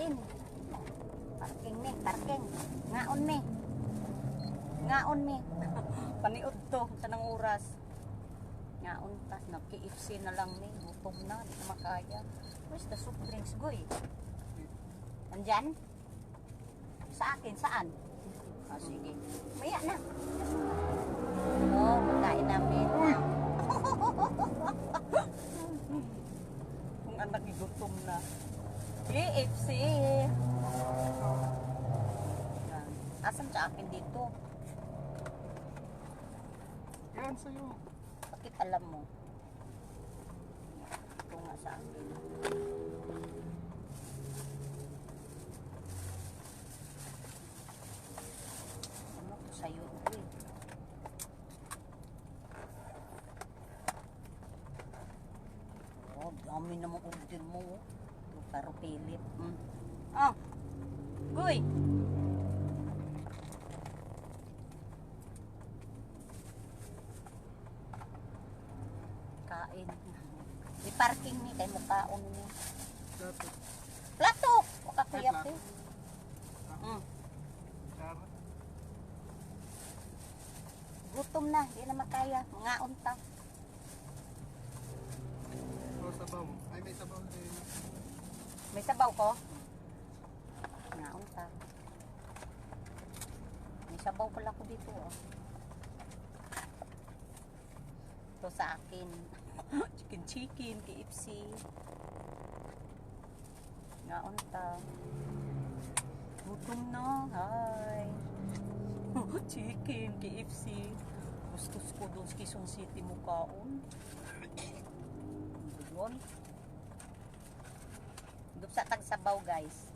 kain. Parking me, parking. Ngaon me. Ngaon me. Paniod to, kanang oras. Ngaon ta, nag-KFC na lang me. Gutom na, di na makaya. Where's the soft drinks, goy? Nandyan? Sa akin, saan? Ah, sige. Maya na. Oh, magkain namin. Kung anak gutom na. KFC. Asan sa akin dito? Yan sa'yo. Bakit alam mo? Ito nga sa akin. Ano ko sa'yo? Uy. Oh, dami naman order mo. Pero pilit. Oh, Guy! Kain. Di parking ni kay mukhaon ni. Plato. Plato! Makakuyak Plato. eh. Sarap. Gutom na, di na makaya. Mga unta. O, sabaw. Ay, may sabaw na rin. May sabaw ko? Mga unta. May sabaw pala ko dito oh. Ito sa akin. Chicken, KFC. Nga unta. Gutom na, hi. Chicken, KFC. Gustos ko doon sa Quezon City mukhaon. Doon. Doon sa tagsabaw guys.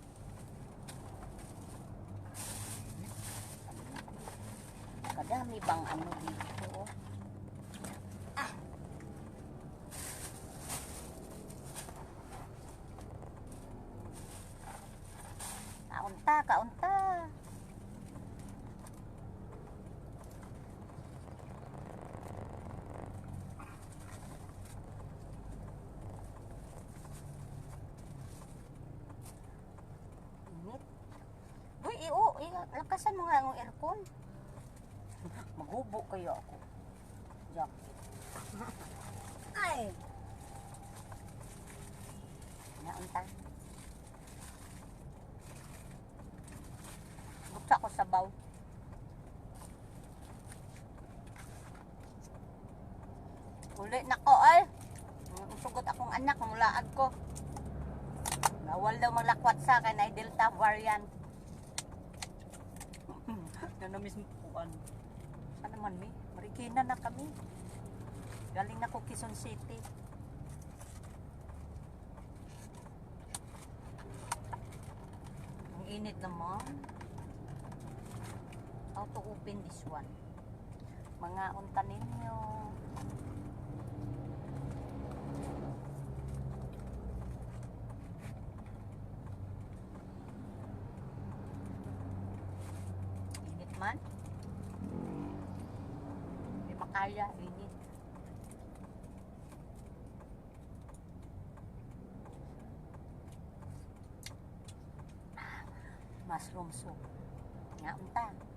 Kadami bang ano dito oh. Kaunta, kaunta. Init. Uy, lakasan mo nga ang aircon. Maghubo kayo ako. Jacket. Ay! Naunta. Buksa ko sabaw. Uli na ko ay. Sugot akong anak, ang laag ko. Bawal daw malakwat sa akin ay Delta variant. Yan na mismo puan. Saan naman mi? Marikina na kami. Galing na ko Quezon City. Ang init naman. How to open this one? Mga unta ninyo. Init man. Hindi makaya, init. Mushroom soup. Nga unta.